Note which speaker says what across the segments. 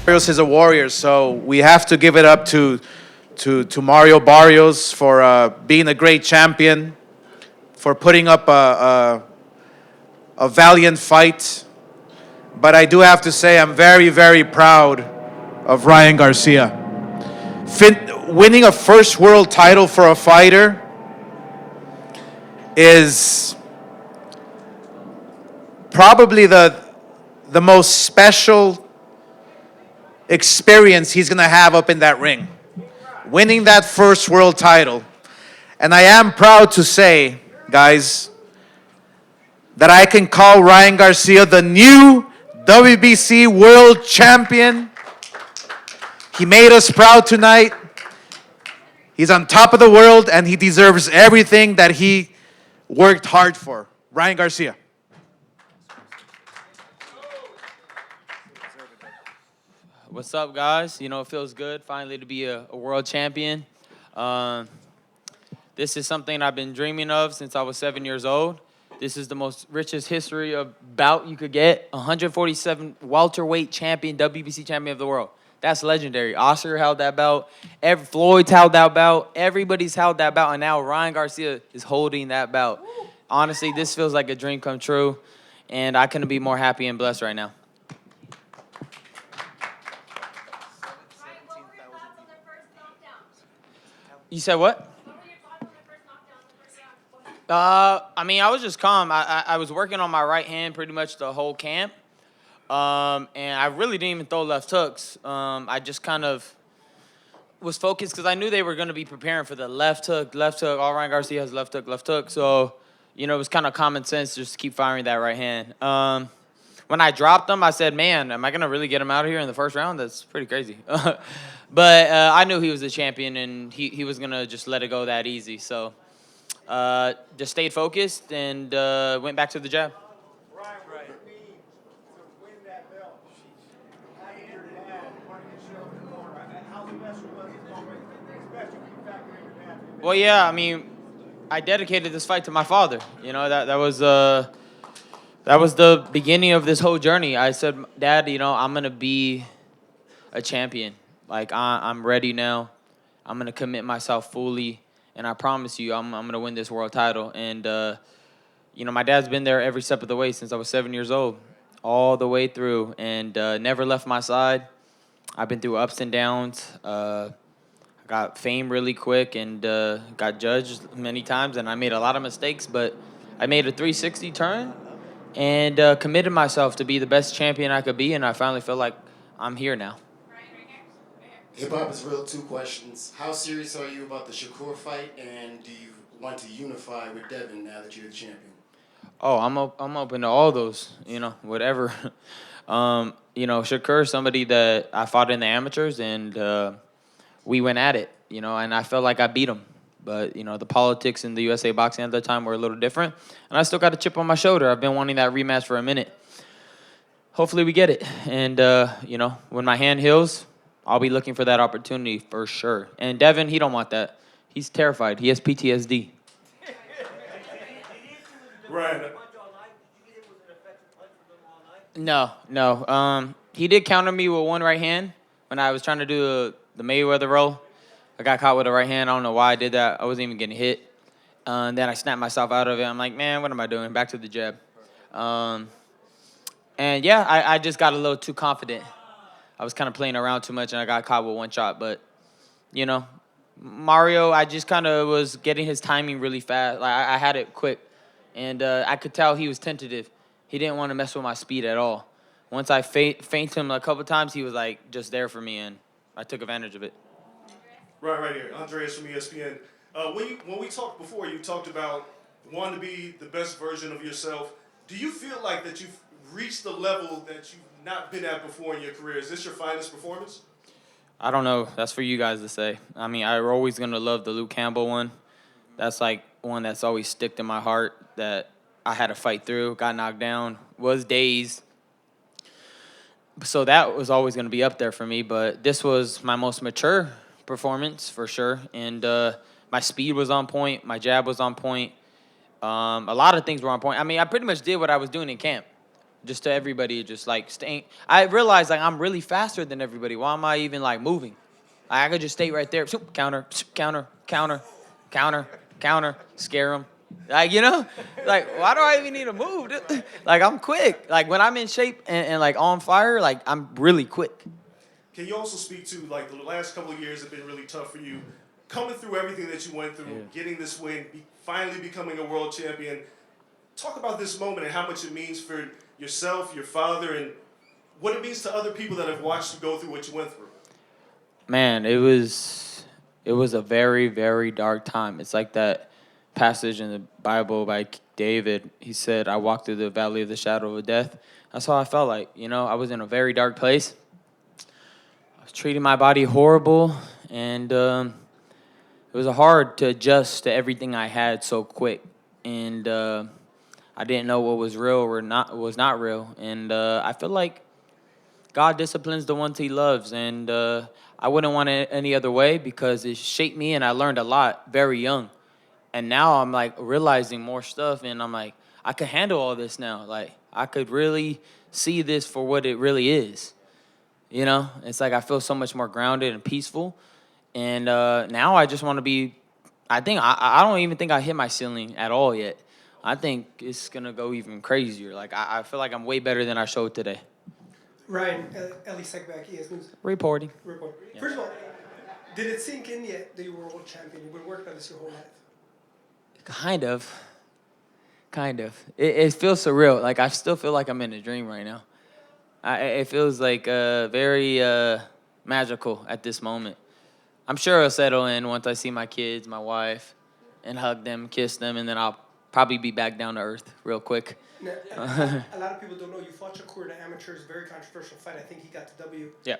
Speaker 1: Barrios is a warrior, so we have to give it up to Mario Barrios for being a great champion, for putting up a valiant fight. But I do have to say I'm very, very proud of Ryan Garcia. Winning a first world title for a fighter is probably the most special experience he's going to have up in that ring. Winning that first world title. And I am proud to say, guys, that I can call Ryan Garcia the new WBC world champion. He made us proud tonight. He's on top of the world, and he deserves everything that he worked hard for. Ryan Garcia.
Speaker 2: What's up, guys? You know, it feels good finally to be a world champion. This is something I've been dreaming of since I was 7 years old. This is the most richest history of bout you could get. 147 welterweight champion, WBC champion of the world. That's legendary. Oscar held that belt. Floyd's held that belt. Everybody's held that belt, and now Ryan Garcia is holding that belt. Honestly, this feels like a dream come true, and I couldn't be more happy and blessed right now. You said what? I mean, I was just calm. I was working on my right hand pretty much the whole camp. And I really didn't even throw left hooks. I just kind of was focused because I knew they were going to be preparing for the left hook. All Ryan Garcia has left hook. So, you know, it was kind of common sense just to keep firing that right hand. When I dropped him, I said, man, am I going to really get him out of here in the first round? That's pretty crazy. But I knew he was the champion, and he was going to just let it go that easy. So just stayed focused and went back to the jab. Well, yeah, I mean, I dedicated this fight to my father. You know, that was the beginning of this whole journey. I said, Dad, you know, I'm gonna be a champion. Like I'm ready now. I'm gonna commit myself fully, and I promise you, I'm gonna win this world title. And you know, my dad's been there every step of the way since I was 7 years old, all the way through, and never left my side. I've been through ups and downs. I got fame really quick and got judged many times, and I made a lot of mistakes, but I made a 360 turn and committed myself to be the best champion I could be, and I finally feel like I'm here now.
Speaker 3: Hip Hop is Real, 2 questions. How serious are you about the Shakur fight, and do you want to unify with Devin now that you're the champion?
Speaker 2: Oh, I'm open to all those, you know, whatever. You know, Shakur is somebody that I fought in the amateurs, and we went at it, you know, and I felt like I beat him. But, you know, the politics in the USA boxing at the time were a little different, and I still got a chip on my shoulder. I've been wanting that rematch for a minute. Hopefully we get it. And, you know, when my hand heals, I'll be looking for that opportunity for sure. And Devin, he don't want that. He's terrified. He has PTSD.
Speaker 4: Ryan.
Speaker 2: No. He did counter me with one right hand when I was trying to do the Mayweather roll. I got caught with a right hand. I don't know why I did that. I wasn't even getting hit. And then I snapped myself out of it. I'm like, man, what am I doing? Back to the jab. And, yeah, I just got a little too confident. I was kind of playing around too much, and I got caught with one shot. But, you know, Mario, I just kind of was getting his timing really fast. Like, I had it quick. And I could tell he was tentative. He didn't want to mess with my speed at all. Once I feinted him a couple times, he was, like, just there for me, and I took advantage of it.
Speaker 4: Right here. Andreas from ESPN. When we talked before, you talked about wanting to be the best version of yourself. Do you feel like that you've reached the level that you've not been at before in your career? Is this your finest performance?
Speaker 2: I don't know. That's for you guys to say. I mean, I'm always going to love the Luke Campbell one. That's like one that's always sticked in my heart that I had to fight through, got knocked down, was dazed. So that was always going to be up there for me. But this was my most mature performance for sure. And my speed was on point. My jab was on point. A lot of things were on point. I mean, I pretty much did what I was doing in camp. just to everybody, just like staying. I realized like I'm really faster than everybody. Why am I even like moving? I could just stay right there. Counter, counter, counter, counter, counter. Scare them. Like like why do I even need to move? Like I'm quick. Like when I'm in shape and like on fire, like I'm really quick.
Speaker 4: Can you also speak to like the last couple of years have been really tough for you, coming through everything that you went through, getting this win, finally becoming a world champion. Talk about this moment and how much it means for yourself, your father, and what it means to other people that have watched you go through what you went through.
Speaker 2: Man, it was a very, very dark time. It's like that passage in the Bible by David. He said, I walked through the valley of the shadow of death. That's how I felt like. I was in a very dark place. I was treating my body horrible, and it was hard to adjust to everything I had so quick. And I didn't know what was real or was not real. And I feel like God disciplines the ones he loves, and I wouldn't want it any other way because it shaped me, and I learned a lot very young. And now I'm like realizing more stuff, and I'm like, I could handle all this now. Like I could really see this for what it really is. It's like I feel so much more grounded and peaceful. And now I just want to be. I don't even think I hit my ceiling at all yet. I think it's gonna go even crazier. Like I feel like I'm way better than I showed today.
Speaker 5: Ryan, Ellie Sekback, ES News.
Speaker 2: Reporting.
Speaker 5: Report. First of all, did it sink in yet that you were a world champion? You've been working on this your whole life.
Speaker 2: Kind of. It feels surreal. Like I still feel like I'm in a dream right now. It feels like very magical at this moment. I'm sure it'll settle in once I see my kids, my wife, and hug them, kiss them, and then I'll probably be back down to earth real quick.
Speaker 5: Now, a lot of people don't know you fought Shakur in the amateurs, very controversial fight. I think he got the W.
Speaker 2: Yeah.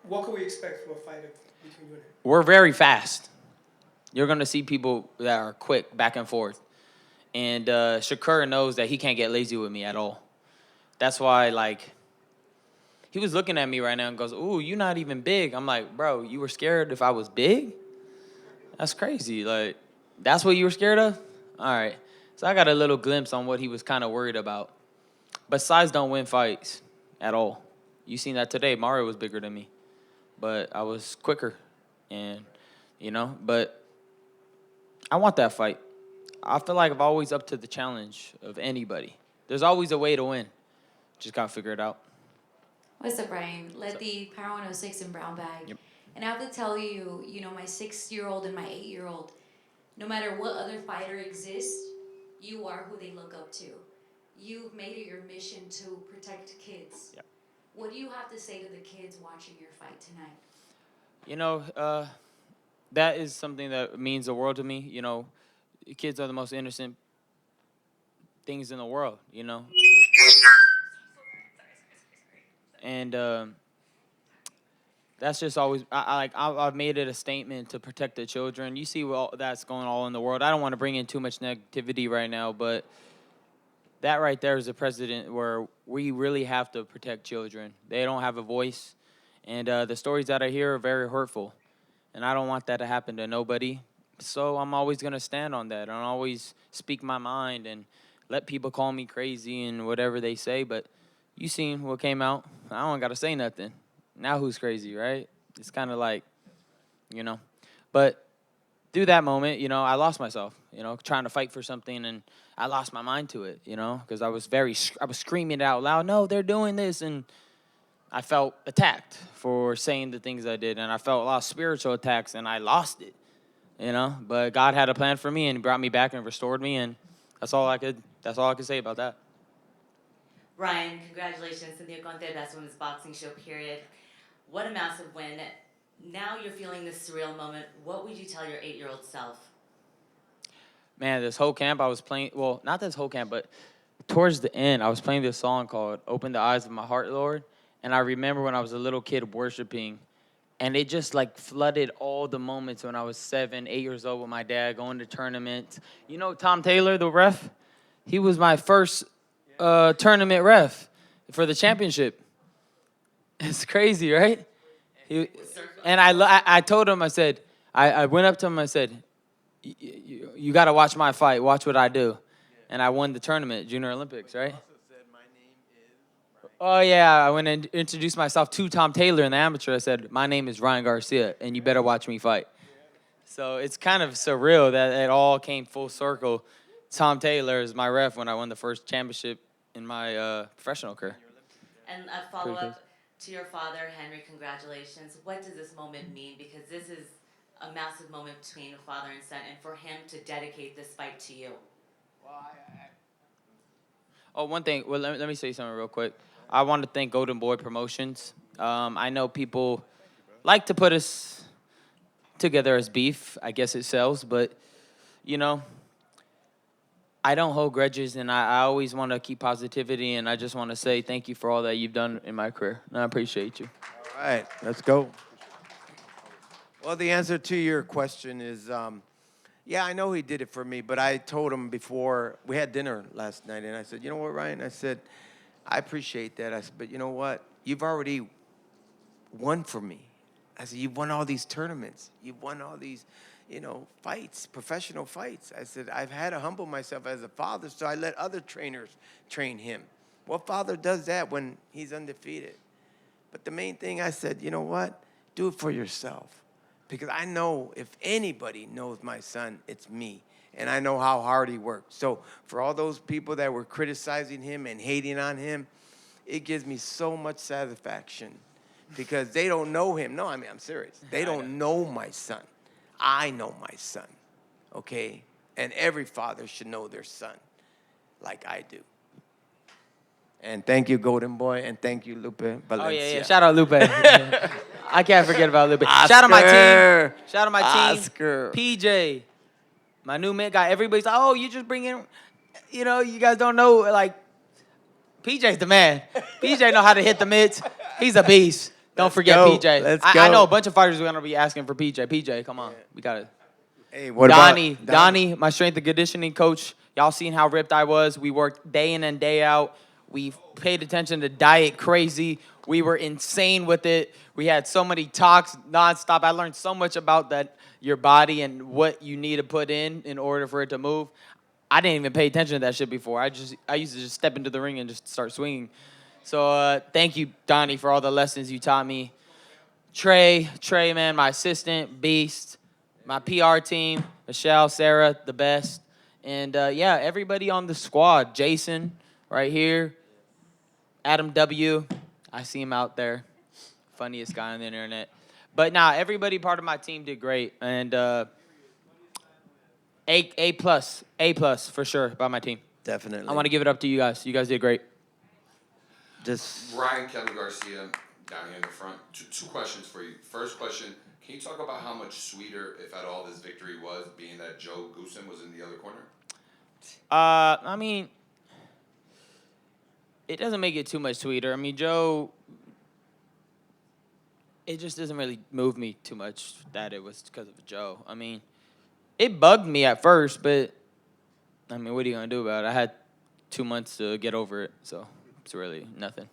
Speaker 5: What can we expect from a fight between you and him?
Speaker 2: We're very fast. You're going to see people that are quick back and forth. And Shakur knows that he can't get lazy with me at all. That's why, like, he was looking at me right now and goes, ooh, you're not even big. I'm like, bro, you were scared if I was big? That's crazy. Like, that's what you were scared of? All right. So I got a little glimpse on what he was kind of worried about. But size don't win fights at all. You seen that today. Mario was bigger than me. But I was quicker. And, but I want that fight. I feel like I'm always up to the challenge of anybody. There's always a way to win. Just got to figure it out.
Speaker 6: What's up, Ryan? Led the Power 106 in brown bag.
Speaker 2: Yep.
Speaker 6: And I have to tell you, my 6-year-old and my 8-year-old, no matter what other fighter exists, you are who they look up to. You've made it your mission to protect kids.
Speaker 2: Yep.
Speaker 6: What do you have to say to the kids watching your fight tonight?
Speaker 2: That is something that means the world to me. Kids are the most innocent things in the world, And that's just always I've made it a statement to protect the children. You see that's going all in the world. I don't want to bring in too much negativity right now, but that right there is a precedent where we really have to protect children. They don't have a voice, and the stories that I hear are very hurtful, and I don't want that to happen to nobody. So I'm always gonna stand on that. I'll always speak my mind and let people call me crazy and whatever they say, but you seen what came out. I don't got to say nothing. Now who's crazy, right? It's kind of like, But through that moment, I lost myself, trying to fight for something, and I lost my mind to it, because I was screaming it out loud, no, they're doing this, and I felt attacked for saying the things I did, and I felt a lot of spiritual attacks, and I lost it, But God had a plan for me, and He brought me back and restored me, and that's all I could say about that.
Speaker 7: Ryan, congratulations. Cynthia Conte, best women's boxing show, period. What a massive win. Now you're feeling this surreal moment. What would you tell your 8-year-old self?
Speaker 2: Man, this whole camp I was playing, well, not this whole camp, but towards the end, I was playing this song called Open the Eyes of My Heart, Lord. And I remember when I was a little kid worshiping, and it just like flooded all the moments when I was 7, 8 years old with my dad, going to tournaments. Tom Taylor, the ref? He was my first tournament ref for the championship. It's crazy, right? And I told him, I said, I went up to him, I said, you got to watch my fight, watch what I do. And I won the tournament, Junior Olympics, right? Oh, yeah, I went and introduced myself to Tom Taylor in the amateur. I said, my name is Ryan Garcia, and you better watch me fight. So it's kind of surreal that it all came full circle. Tom Taylor is my ref when I won the first championship in my professional career.
Speaker 7: And a follow up to your father, Henry, congratulations. What does this moment mean? Because this is a massive moment between a father and son, and for him to dedicate this fight to you.
Speaker 2: Oh, one thing. Well, let me say something real quick. I want to thank Golden Boy Promotions. I know people like to put us together as beef. I guess it sells, but you know, I don't hold grudges, and I always want to keep positivity. And I just want to say thank you for all that you've done in my career. And I appreciate you.
Speaker 8: All right, let's go. Well, the answer to your question is, yeah, I know he did it for me, but I told him before, we had dinner last night, and I said, you know what, Ryan? I said, I appreciate that. I said, but you know what? You've already won for me. I said, you've won all these tournaments. You've won all these, fights, professional fights. I said, I've had to humble myself as a father, so I let other trainers train him. What father does that when he's undefeated? But the main thing I said, you know what? Do it for yourself. Because I know if anybody knows my son, it's me. And I know how hard he worked. So for all those people that were criticizing him and hating on him, it gives me so much satisfaction because they don't know him. No, I mean, I'm serious. They don't know my son. I know my son, okay? And every father should know their son like I do. And thank you, Golden Boy, and thank you, Lupe Valencia.
Speaker 2: Oh, yeah. Shout out Lupe. I can't forget about Lupe. Shout out my team. Shout out my team.
Speaker 8: Oscar.
Speaker 2: PJ, my new man guy. Everybody's like, oh, you just bring in, you guys don't know, like, PJ's the man. PJ know how to hit the mitts. He's a beast. Don't forget
Speaker 8: go.
Speaker 2: PJ.
Speaker 8: Let's
Speaker 2: I
Speaker 8: go.
Speaker 2: know a bunch of fighters are going to be asking for PJ. PJ, come on. We got it.
Speaker 8: Hey, what
Speaker 2: Donnie,
Speaker 8: about
Speaker 2: Donnie, my strength and conditioning coach. Y'all seen how ripped I was. We worked day in and day out. We paid attention to diet crazy. We were insane with it. We had so many talks nonstop. I learned so much about that, your body and what you need to put in order for it to move. I didn't even pay attention to that shit before. I used to just step into the ring and just start swinging. So thank you, Donnie, for all the lessons you taught me. Trey, man, my assistant, beast. My PR team, Michelle, Sarah, the best. And, everybody on the squad. Jason, right here. Adam W. I see him out there. Funniest guy on the internet. But, everybody part of my team did great. And A plus for sure by my team.
Speaker 8: Definitely.
Speaker 2: I want to give it up to you guys. You guys did great.
Speaker 8: Just
Speaker 9: Ryan Garcia down here in the front. Two questions for you. First question, can you talk about how much sweeter, if at all, this victory was, being that Joe Goosen was in the other corner?
Speaker 2: I mean, it doesn't make it too much sweeter. I mean, Joe, it just doesn't really move me too much that it was because of Joe. I mean, it bugged me at first, but, I mean, what are you going to do about it? I had 2 months to get over it, so it's really nothing.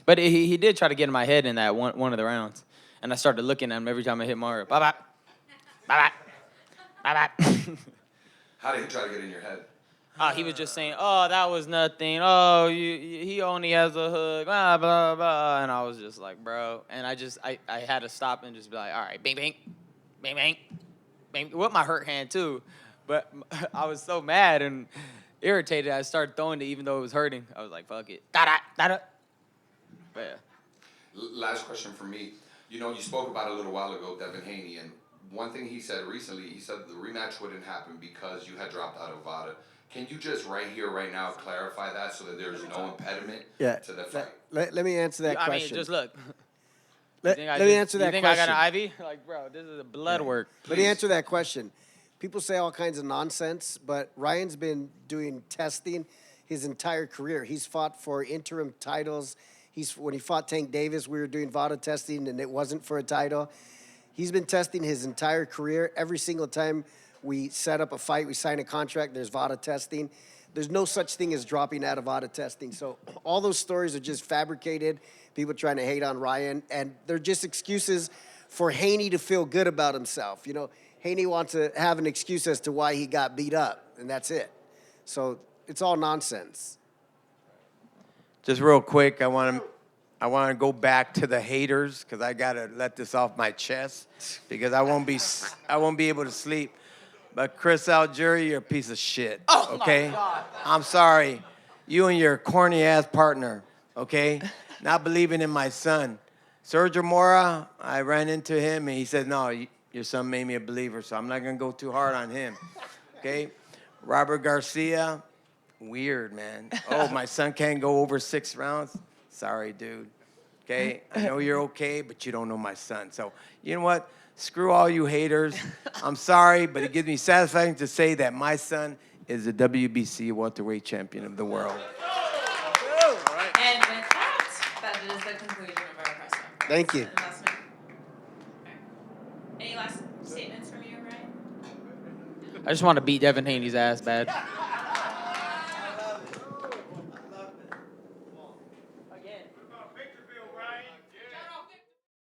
Speaker 2: But he did try to get in my head in that one of the rounds. And I started looking at him every time I hit Mario. Bye-bye. Bye-bye. Bye-bye.
Speaker 9: How did he try to get in your head?
Speaker 2: He was just saying, oh, that was nothing. Oh, he only has a hook. Blah, blah, blah. And I was just like, bro. And I had to stop and just be like, all right, bing, bing. Bing, bing. Bing. With my hurt hand, too. But I was so mad and irritated. I started throwing it even though it was hurting. I was like, fuck it. Da-da, da-da. But yeah.
Speaker 9: Last question for me. You spoke about a little while ago, Devin Haney, and one thing he said recently, he said the rematch wouldn't happen because you had dropped out of VADA. Can you just right here, right now, clarify that so that there's no impediment to the fight?
Speaker 10: Let me answer that
Speaker 2: I
Speaker 10: question.
Speaker 2: mean, just look.
Speaker 10: Let me answer that
Speaker 2: question. You think
Speaker 10: question.
Speaker 2: I got an IV? Like, bro, this is a blood work.
Speaker 10: Let me answer that question. People say all kinds of nonsense, but Ryan's been doing testing his entire career. He's fought for interim titles. When he fought Tank Davis, we were doing VADA testing, and it wasn't for a title. He's been testing his entire career. Every single time we set up a fight, we sign a contract, there's VADA testing. There's no such thing as dropping out of VADA testing. So all those stories are just fabricated, people trying to hate on Ryan, and they're just excuses for Haney to feel good about himself. Haney wants to have an excuse as to why he got beat up, and that's it. So it's all nonsense.
Speaker 8: Just real quick, I want to go back to the haters because I gotta let this off my chest because I won't be able to sleep. But Chris Algieri, you're a piece of shit. Okay? My God. I'm sorry. You and your corny ass partner, okay? Not believing in my son. Sergio Mora, I ran into him and he said, no, your son made me a believer, so I'm not gonna go too hard on him. Okay? Robert Garcia, weird, man. Oh, my son can't go over 6 rounds? Sorry, dude. Okay? I know you're okay, but you don't know my son. So, you know what? Screw all you haters. I'm sorry, but it gives me satisfaction to say that my son is the WBC welterweight champion of the world.
Speaker 11: And with that is the conclusion of our press conference.
Speaker 10: Thank you.
Speaker 11: Investment. Any last statements from you, Ryan?
Speaker 2: I just want to beat Devin Haney's ass bad.